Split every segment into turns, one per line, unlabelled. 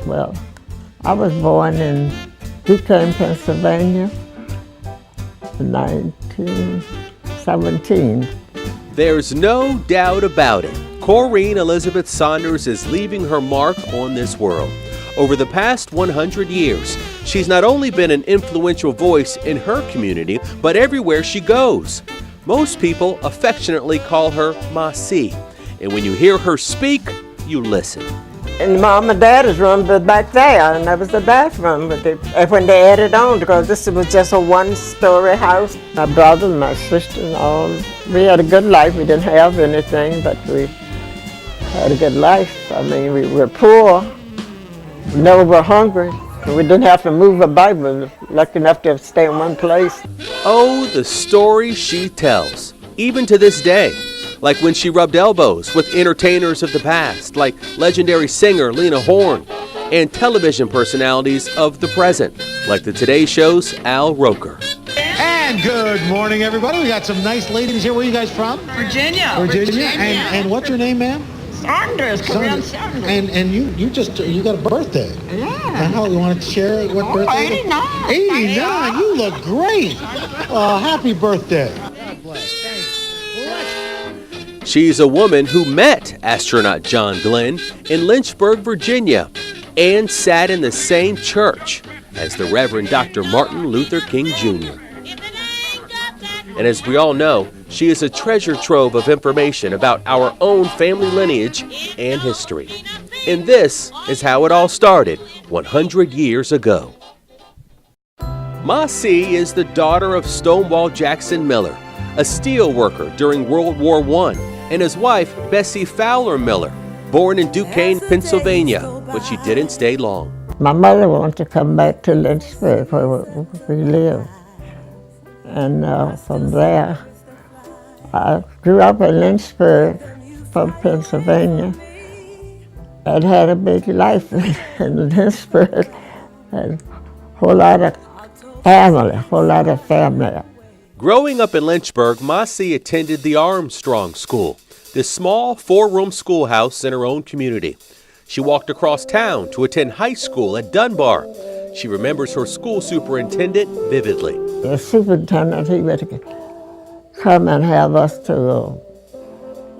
Well, I was born in Duquesne, Pennsylvania in 1917.
There's no doubt about it. Corrine Elizabeth Saunders is leaving her mark on this world. Over the past 100 years, she's not only been an influential voice in her community, but everywhere she goes. Most people affectionately call her Ma C. And when you hear her speak, you listen.
And Mom and Dad's room was back there, and that was the bathroom. But when they added on, because this was just a one-story house. My brother and my sister and all, we had a good life. We didn't have anything, but we had a good life. I mean, we were poor, we never were hungry. We didn't have to move about. We were lucky enough to stay in one place.
Oh, the stories she tells, even to this day. Like when she rubbed elbows with entertainers of the past, like legendary singer Lena Horne, and television personalities of the present, like the Today Show's Al Roker.
And good morning, everybody. We got some nice ladies here. Where are you guys from?
Virginia.
And what's your name, ma'am?
Saunders, Corrine Saunders.
And you got a birthday.
Yeah.
And how you want to share what birthday?
89.
89. You look great. Oh, happy birthday. God bless. Thanks.
She's a woman who met astronaut John Glenn in Lynchburg, Virginia, and sat in the same church as the Reverend Dr. Martin Luther King Jr. And as we all know, she is a treasure trove of information about our own family lineage and history. And this is how it all started 100 years ago. Ma C is the daughter of Stonewall Jackson Miller, a steel worker during World War I, and his wife, Bessie Fowler Miller, born in Duquesne, Pennsylvania, but she didn't stay long.
My mother wanted to come back to Lynchburg where we lived. And from there, I grew up in Lynchburg from Pennsylvania and had a big life in Lynchburg and a whole lot of family.
Growing up in Lynchburg, Ma C attended the Armstrong School, this small four-room schoolhouse in her own community. She walked across town to attend high school at Dunbar. She remembers her school superintendent vividly.
The superintendent, he would come and have us to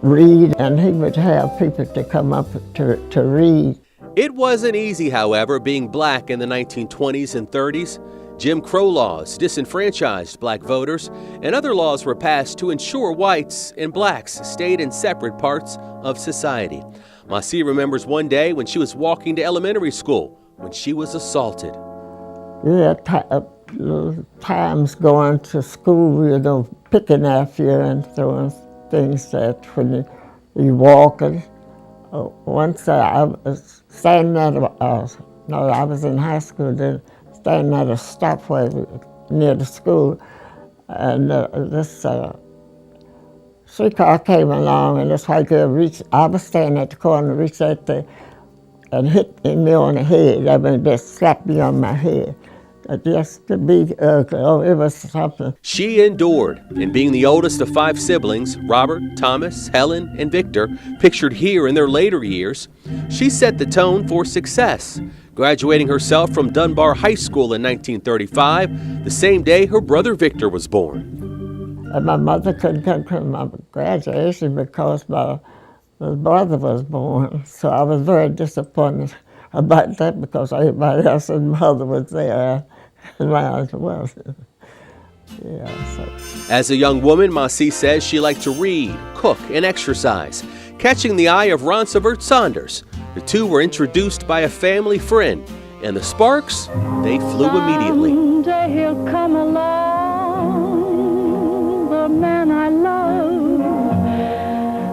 read, and he would have people to come up to read.
It wasn't easy, however, being black in the 1920s and 30s. Jim Crow laws disenfranchised black voters, and other laws were passed to ensure whites and blacks stayed in separate parts of society. Ma C remembers one day when she was walking to elementary school when she was assaulted.
We had times going to school, picking at you and throwing things that when you walking. Once I was standing at I was in high school then, standing at a stopway near the school, and this streetcar came along, and this white girl reached. I was standing at the corner, reached out there, and hit me on the head. I mean, just slapped me on my head. Just to be ugly. Oh, it was something.
She endured, and being the oldest of 5 siblings, Robert, Thomas, Helen, and Victor, pictured here in their later years, she set the tone for success, graduating herself from Dunbar High School in 1935, the same day her brother Victor was born.
And my mother couldn't come to my graduation because my brother was born, so I was very disappointed about that because everybody else's mother was there around as well.
As a young woman, Ma C says she liked to read, cook, and exercise, catching the eye of Roncevert Saunders. The two were introduced by a family friend, and the sparks, they flew immediately.
Someday he'll come along, the man I love,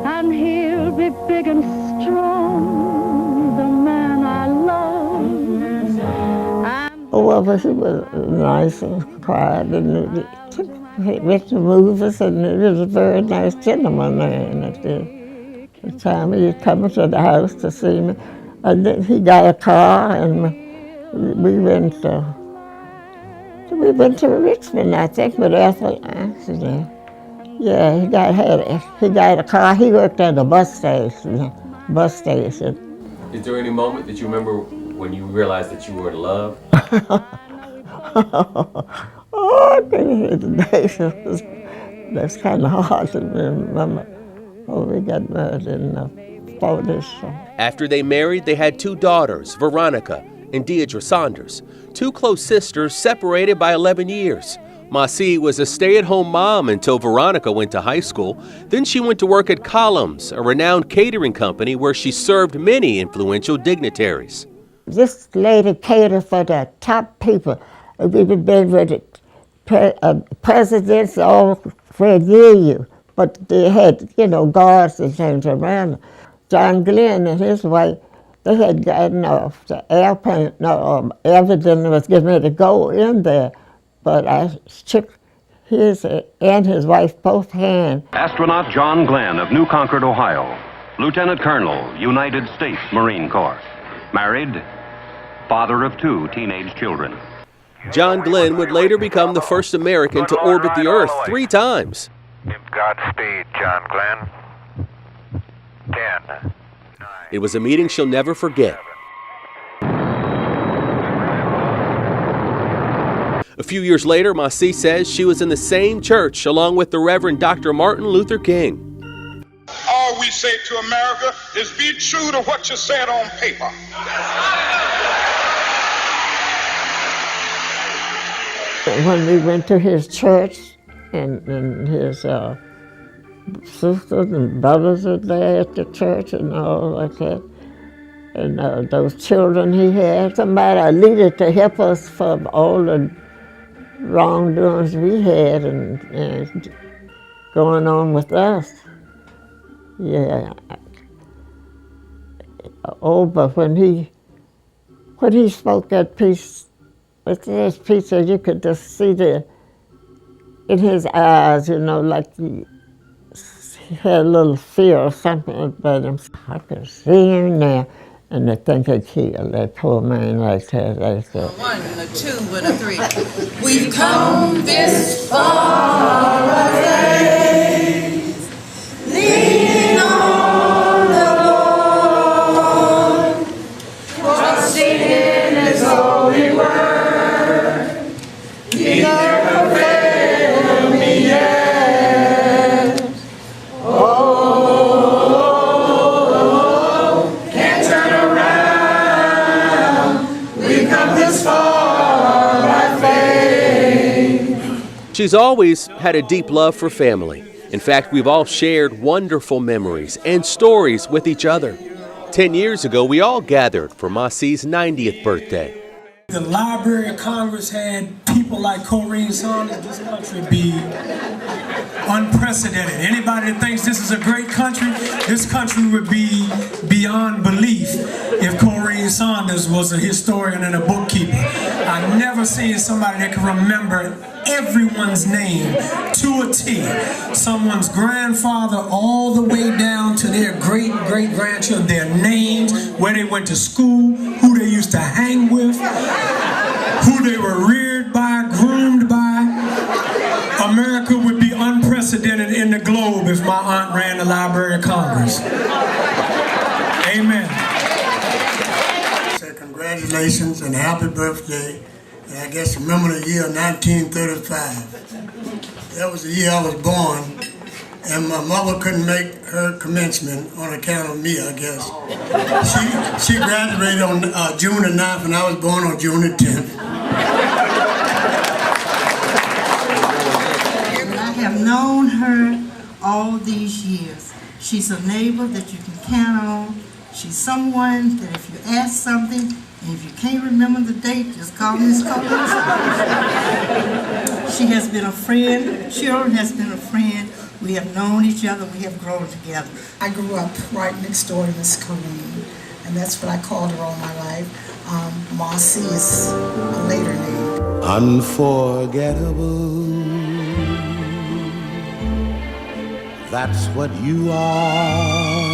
and he'll be big and strong, the man I love.
Oh, well, but he was nice and quiet, and he went to movies, and he was a very nice gentleman man at the time. He'd come to the house to see me, and then he got a car, and we went to Richmond, I think, but after an accident. Yeah, he got a car. He worked at a bus station.
Is there any moment that you remember when you realized that you were in love?
Oh, that's kind of hard to remember. Oh, we got married in the 40s. So.
After they married, they had 2 daughters, Veronica and Deidre Saunders, 2 close sisters separated by 11 years. Masi was a stay-at-home mom until Veronica went to high school. Then she went to work at Columns, a renowned catering company where she served many influential dignitaries.
This lady catered for the top people. We've been with presidents all for a year, but they had, guards and things around. John Glenn and his wife, they had gotten off the airplane. No, evidently was getting ready to go in there, but I shook his and his wife both hands.
Astronaut John Glenn of New Concord, Ohio, Lieutenant Colonel, United States Marine Corps, married, father of 2 teenage children.
John Glenn would later become the first American to orbit the Earth 3 times.
Godspeed, John Glenn. 10.
It was a meeting she'll never forget. A few years later, Masi says she was in the same church along with the Reverend Dr. Martin Luther King.
All we say to America is be true to what you said on paper.
When we went to his church and his sisters and brothers were there at the church and all like that, and those children he had, somebody, a leader to help us from all the wrongdoings we had and going on with us. Yeah. Oh, but when he spoke that piece, with this piece, you could just see in his eyes, like he had a little fear or something about him. I could see him now, and I think they killed that poor man right there. Like that.
1, a 2, and a 3. We've come this far a ways, leaning on the Lord, trusting in His holy word. He never failed me yet. Oh, can't turn around. We've come this far by faith.
She's always had a deep love for family. In fact, we've all shared wonderful memories and stories with each other. 10 years ago, we all gathered for Masi's 90th birthday.
The Library of Congress had people like Corrine Saunders. This country would be unprecedented. Anybody that thinks this is a great country, this country would be beyond belief if Corrine Saunders was a historian and a bookkeeper. I've never seen somebody that can remember everyone's name to a T. Someone's grandfather all the way down to their great-great-grandchildren, their names, where they went to school, who they used to hang with, who they were reared by, groomed by. America would be unprecedented in the globe if my aunt ran the Library of Congress. Amen.
So congratulations and happy birthday. And I guess remember the year 1935. That was the year I was born. And my mother couldn't make her commencement on account of me, I guess. She graduated on June the 9th, and I was born on June the 10th.
I have known her all these years. She's a neighbor that you can count on. She's someone that if you ask something, and if you can't remember the date, just call Miss Collins. She has been a friend. Sharon has been a friend. We have known each other. We have grown together.
I grew up right next door to Miss Corrine, and that's what I called her all my life. Marcy is a later name.
Unforgettable. That's what you are.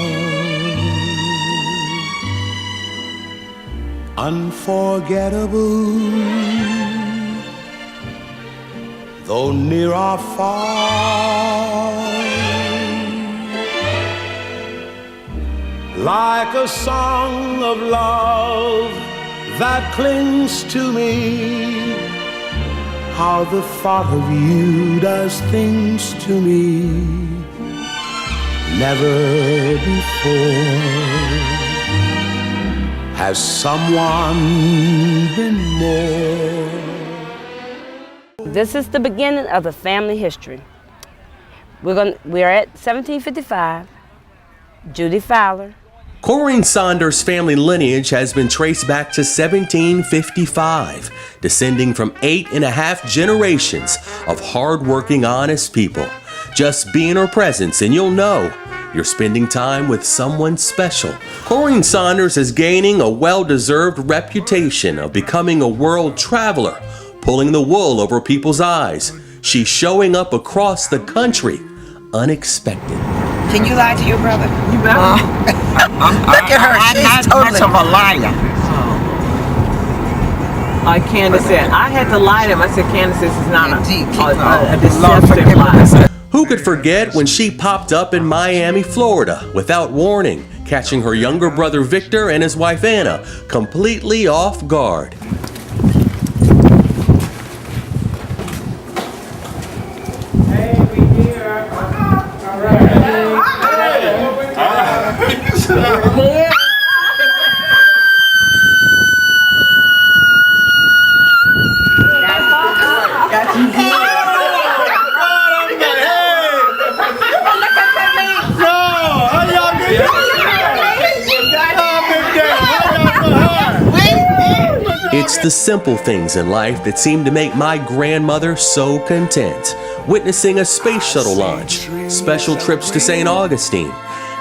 Unforgettable, though near or far, like a song of love that clings to me. How the thought of you does things to me never before has someone been more.
This is the beginning of the family history. We're at 1755, Judy Fowler.
Corrine Saunders' family lineage has been traced back to 1755, descending from 8.5 generations of hardworking, honest people. Just be in her presence and you'll know you're spending time with someone special. Corrine Saunders is gaining a well-deserved reputation of becoming a world traveler, pulling the wool over people's eyes. She's showing up across the country unexpected.
Can you lie to your brother?
You better.
Look at her.
I'm not much of a liar. Like Candace said, I had to lie to him. I said, Candace, this is not a deceptive lie.
Who could forget when she popped up in Miami, Florida, without warning, catching her younger brother Victor and his wife Anna completely off guard. It's the simple things in life that seem to make my grandmother so content. Witnessing a space shuttle launch, special trips to St. Augustine,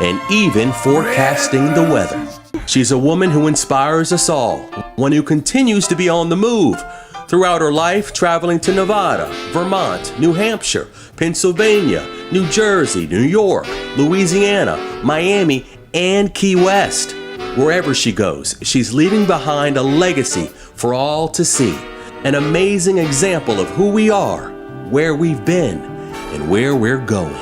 and even forecasting the weather. She's a woman who inspires us all, one who continues to be on the move. Throughout her life, traveling to Nevada, Vermont, New Hampshire, Pennsylvania, New Jersey, New York, Louisiana, Miami, and Key West. Wherever she goes, she's leaving behind a legacy for all to see. An amazing example of who we are, where we've been, and where we're going.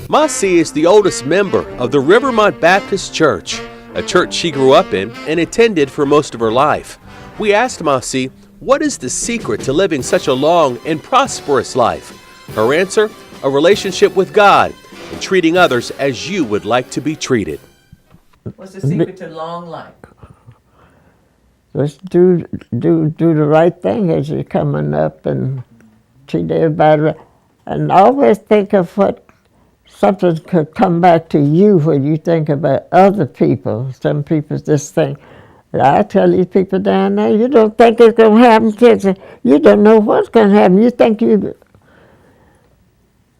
Mossy is the oldest member of the Rivermont Baptist Church, a church she grew up in and attended for most of her life. We asked Mossy, what is the secret to living such a long and prosperous life? Her answer, a relationship with God and treating others as you would like to be treated.
What's the secret to long life?
Just do the right thing as you're coming up and treat everybody right. And always think of what something could come back to you when you think about other people. Some people just think, I tell these people down there, you don't think it's going to happen to you. You don't know what's going to happen. You think you're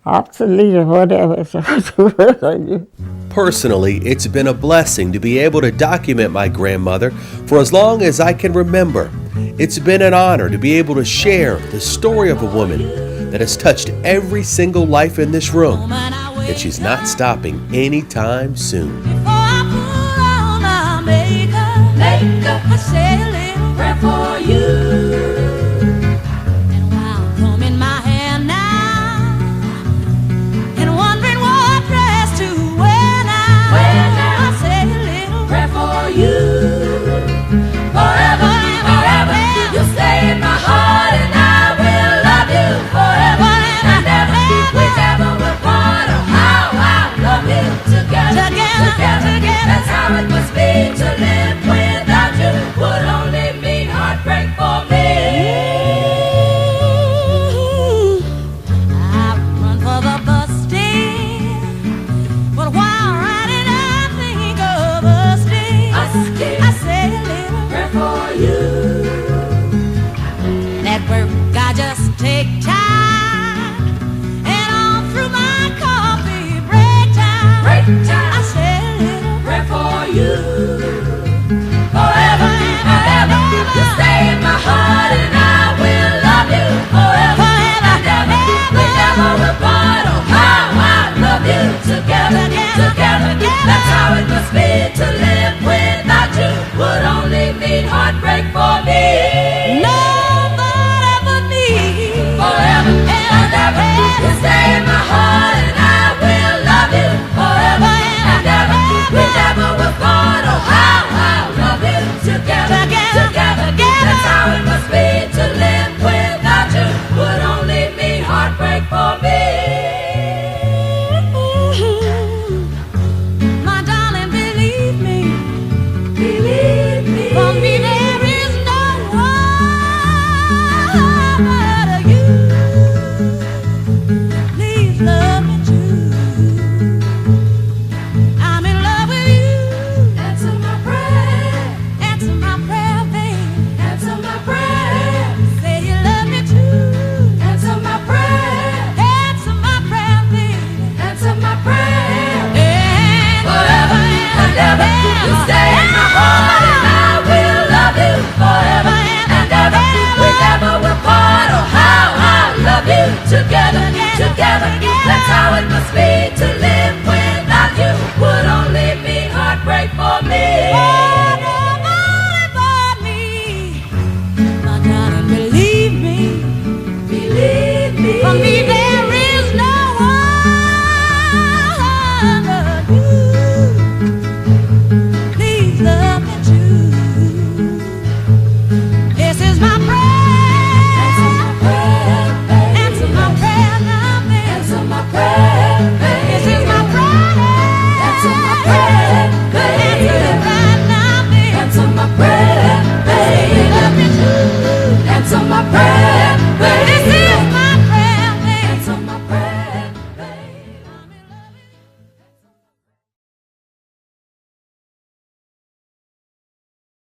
obsolete or whatever.
Personally, it's been a blessing to be able to document my grandmother for as long as I can remember. It's been an honor to be able to share the story of a woman that has touched every single life in this room, and she's not stopping anytime soon.
I say a little prayer for you.